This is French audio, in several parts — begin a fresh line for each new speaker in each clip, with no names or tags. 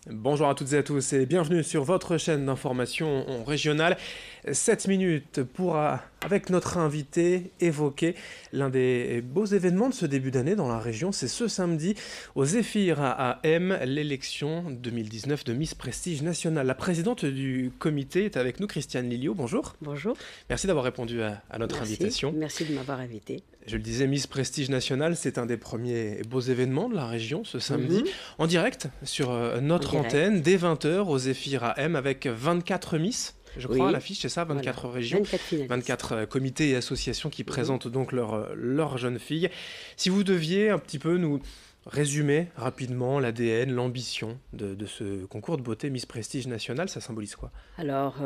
Bonjour à toutes et à tous et bienvenue sur votre chaîne d'information régionale. 7 minutes pour, avec notre invité, évoquer l'un des beaux événements de ce début d'année dans la région. C'est ce samedi au Zéphyr à M, l'élection 2019 de Miss Prestige Nationale. La présidente du comité est avec nous, Christiane Lilliot. Bonjour.
Bonjour.
Merci d'avoir répondu à notre invitation.
Merci de m'avoir invité.
Je le disais, Miss Prestige Nationale, c'est un des premiers beaux événements de la région ce samedi, en direct sur notre antenne, dès 20h au Zéphyr à M, avec 24 Miss, je crois, à l'affiche, c'est ça, 24 régions, 24 comités et associations qui présentent donc leurs jeunes filles. Si vous deviez un petit peu nous résumer rapidement l'ADN, l'ambition de ce concours de beauté Miss Prestige Nationale, ça symbolise quoi?
Alors,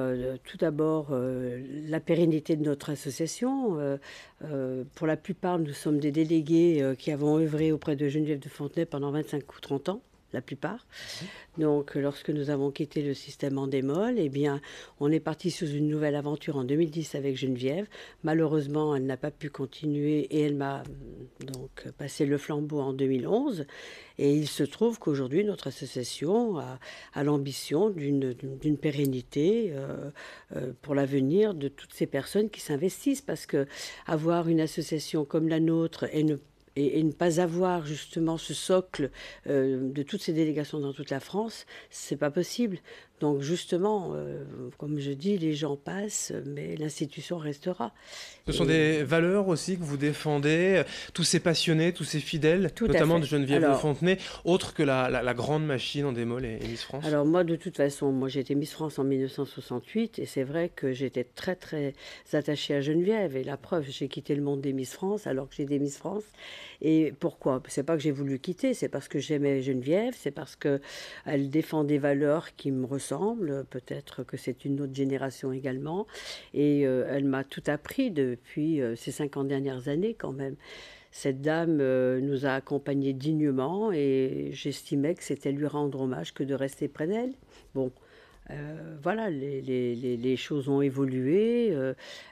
tout d'abord, la pérennité de notre association. Pour la plupart, nous sommes des délégués qui avons œuvré auprès de Geneviève de Fontenay pendant 25 ou 30 ans. La plupart. Donc, lorsque nous avons quitté le système Endemol, eh bien, on est parti sous une nouvelle aventure en 2010 avec Geneviève. Malheureusement, elle n'a pas pu continuer et elle m'a donc passé le flambeau en 2011. Et il se trouve qu'aujourd'hui, notre association a l'ambition d'une pérennité pour l'avenir de toutes ces personnes qui s'investissent. Parce que avoir une association comme la nôtre et ne pas avoir justement ce socle de toutes ces délégations dans toute la France, c'est pas possible. Donc justement, comme je dis, les gens passent, mais l'institution restera.
Ce sont des valeurs aussi que vous défendez, tous ces passionnés, tous ces fidèles, notamment de Geneviève de Fontenay, autres que la grande machine Endemol et Miss France?
Alors moi, de toute façon, j'ai été Miss France en 1968 et c'est vrai que j'étais très très attachée à Geneviève. Et la preuve, j'ai quitté le monde des Miss France alors que j'étais Miss France. Et pourquoi? C'est pas que j'ai voulu quitter, c'est parce que j'aimais Geneviève, c'est parce qu'elle défend des valeurs qui me ressemblent. Peut-être que c'est une autre génération également. Et elle m'a tout appris depuis ces 50 dernières années quand même. Cette dame nous a accompagnés dignement et j'estimais que c'était lui rendre hommage que de rester près d'elle. Bon, voilà, les choses ont évolué,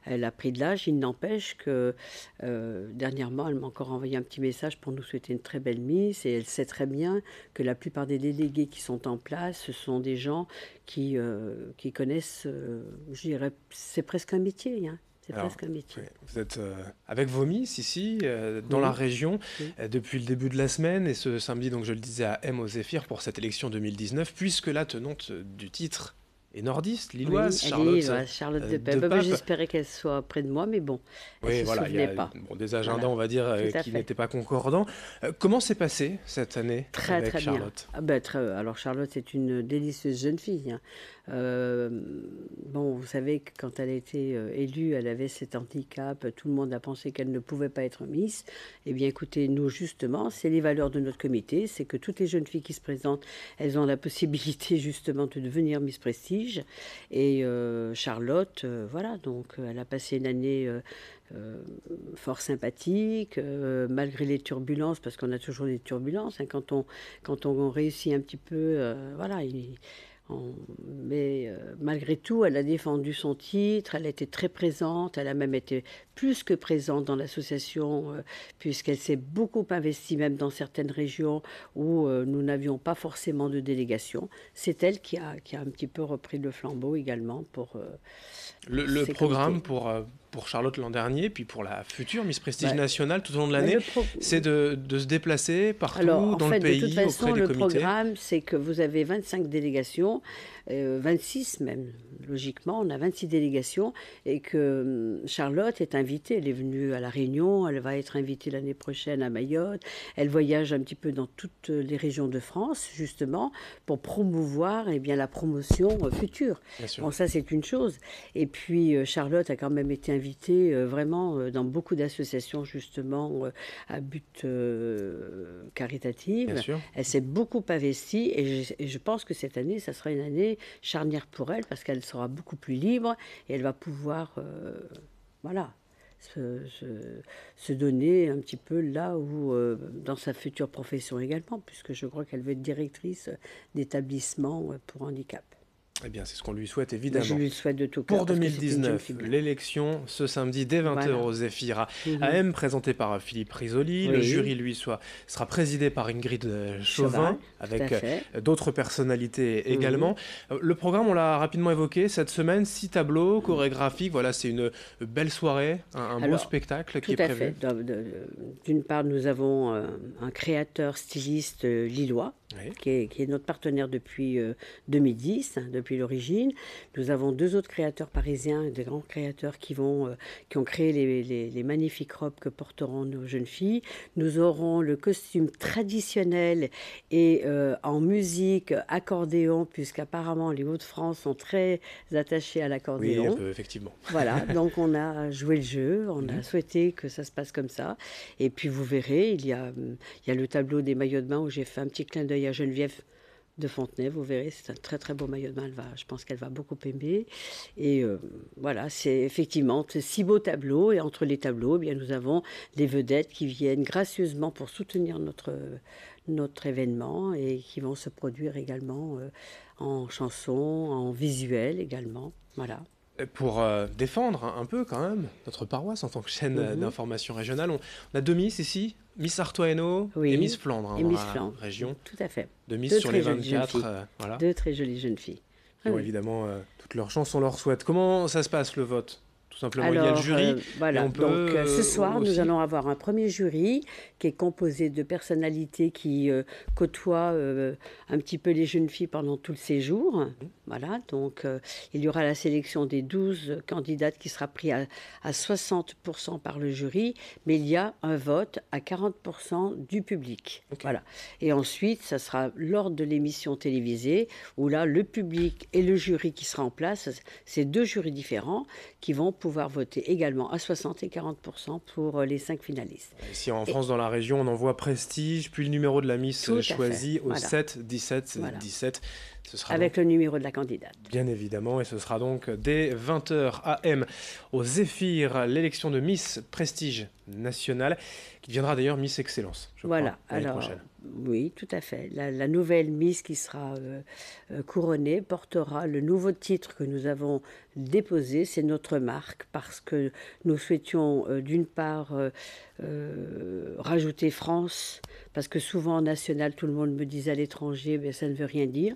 elle a pris de l'âge, il n'empêche que dernièrement, elle m'a encore envoyé un petit message pour nous souhaiter une très belle Miss et elle sait très bien que la plupart des délégués qui sont en place, ce sont des gens qui connaissent, je dirais, c'est presque un métier, hein. C'est presque un métier.
Vous êtes avec vos Miss ici, dans la région, depuis le début de la semaine, et ce samedi, donc je le disais, à M au Zéphyr pour cette élection 2019, puisque la tenante du titre est nordiste, lilloise,
Charlotte de Pape. J'espérais qu'elle soit près de moi, mais bon, elle ne se souvenait pas.
Des agendas, on va dire, qui n'étaient pas concordants. Comment s'est passée cette année avec Charlotte?
Alors Charlotte, c'est une délicieuse jeune fille, hein. Bon, vous savez que quand elle a été élue, elle avait cet handicap. Tout le monde a pensé qu'elle ne pouvait pas être Miss. Eh bien, écoutez, nous, justement, c'est les valeurs de notre comité. C'est que toutes les jeunes filles qui se présentent, elles ont la possibilité, justement, de devenir Miss Prestige. Et Charlotte, voilà, donc elle a passé une année fort sympathique, malgré les turbulences, parce qu'on a toujours des turbulences, hein, quand on réussit un petit peu, voilà, mais malgré tout, elle a défendu son titre, elle a été très présente, elle a même été plus que présente dans l'association, puisqu'elle s'est beaucoup investie même dans certaines régions où nous n'avions pas forcément de délégation. C'est elle qui a un petit peu repris le flambeau également pour
le programme pour Charlotte l'an dernier, puis pour la future Miss Prestige Nationale tout au long de l'année, c'est de se déplacer partout dans le pays,
de toute façon,
auprès des comités.
Le programme, c'est que vous avez 25 délégations, 26 même, logiquement, on a 26 délégations, et que Charlotte est invitée, elle est venue à La Réunion, elle va être invitée l'année prochaine à Mayotte, elle voyage un petit peu dans toutes les régions de France, justement, pour promouvoir la promotion future. Bon, ça c'est une chose. Et puis Charlotte a quand même été invitée vraiment dans beaucoup d'associations, justement, à but caritatif. Elle s'est beaucoup investie et je pense que cette année, ça sera une année charnière pour elle parce qu'elle sera beaucoup plus libre et elle va pouvoir voilà, se donner un petit peu là où, dans sa future profession également, puisque je crois qu'elle veut être directrice d'établissement pour handicap.
Eh bien, c'est ce qu'on lui souhaite
Bah, je
évidemment.
lui le souhaite de tout cœur
Pour
parce que c'était une jeune
2019,
fille bien.
l'élection ce samedi dès 20 heures
Voilà.
au Zéphyr à
Mhm.
AM, présenté par Philippe Risoli. Le
Oui,
jury, lui, sera présidé par Ingrid Chauvin,
cheval, tout à
avec
fait.
d'autres personnalités
Mhm.
également. Le programme, on l'a rapidement évoqué, cette semaine, 6 tableaux chorégraphiques. Voilà, c'est une belle soirée, un beau
Alors,
spectacle qui
tout
est
à
prévu.
fait. D'une part, nous avons un créateur styliste lillois
Oui.
qui est notre partenaire depuis 2010, hein, depuis l'origine. Nous avons deux autres créateurs parisiens, des grands créateurs qui ont créé les magnifiques robes que porteront nos jeunes filles. Nous aurons le costume traditionnel et en musique accordéon, puisqu'apparemment les Hauts-de-France sont très attachés à
Oui, un
l'accordéon.
peu, effectivement.
Voilà, donc on a joué le jeu, on a
Mhm.
souhaité que ça se passe comme ça. Et puis vous verrez, il y a le tableau des maillots de bain où j'ai fait un petit clin d'œil à Geneviève de Fontenay. Vous verrez, c'est un très très beau maillot de bain. Je pense qu'elle va beaucoup aimer. Et voilà, c'est effectivement c'est 6 beaux tableaux. Et entre les tableaux, eh bien, nous avons des vedettes qui viennent gracieusement pour soutenir notre événement et qui vont se produire également en chanson, en visuel également. Voilà.
Pour défendre un peu quand même notre paroisse en tant que chaîne
Mhm.
d'information régionale, on a deux Miss ici, Miss Artois Hainaut et Miss
Oui,
Flandre hein,
et
dans
Miss
la
Flandre,
région.
tout à fait.
Deux Miss
Deux
sur les
très jolies jeunes
24,
filles.
voilà,
Deux très jolies jeunes filles.
qui
Ah
ont
oui.
évidemment toute leur chance, on leur souhaite. Comment ça se passe le vote? Tout simplement, il y a le
Alors,
jury et
voilà.
on peut
Donc, ce soir, nous
aussi...
allons avoir un premier jury qui est composé de personnalités qui côtoient un petit peu les jeunes filles pendant tout le séjour. Voilà. Donc, il y aura la sélection des 12 candidates qui sera prise à 60% par le jury, mais il y a un vote à 40% du public.
Ok.
Voilà. Et ensuite, ça sera lors de l'émission télévisée où là, le public et le jury qui sera en place, c'est deux jurys différents qui vont pouvoir voter également à 60 et 40% pour les 5 finalistes.
Ici en
Et
France, dans la région, on envoie Prestige, puis le numéro de la Miss
tout à fait,
choisi au
voilà,
7 17
voilà,
17. Ce sera donc
avec le numéro de la candidate.
bien évidemment, et ce sera donc dès 20 h AM au Zéphyr, l'élection de Miss Prestige nationale, qui deviendra d'ailleurs Miss Excellence, je crois,
Voilà,
l'année
alors
prochaine.
oui, tout à fait. La nouvelle Miss qui sera couronnée portera le nouveau titre que nous avons déposé, c'est notre marque, parce que nous souhaitions d'une part rajouter France, parce que souvent en national, tout le monde me disait à l'étranger, mais ça ne veut rien dire.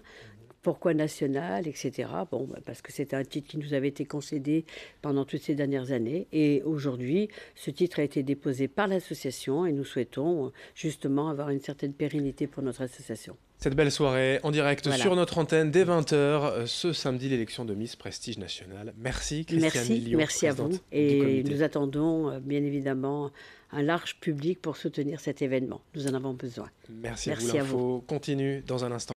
Pourquoi national, etc. Bon, parce que c'est un titre qui nous avait été concédé pendant toutes ces dernières années. Et aujourd'hui, ce titre a été déposé par l'association et nous souhaitons justement avoir une certaine pérennité pour notre association.
Cette belle soirée en direct
Voilà.
sur notre antenne dès 20 h ce samedi, l'élection de Miss Prestige nationale. Merci Christiane Lilliot,
Merci à vous.
présidente du
Et
comité.
nous attendons bien évidemment un large public pour soutenir cet événement. Nous en avons besoin.
Merci à vous,
Merci à vous.
l'info continue dans un instant.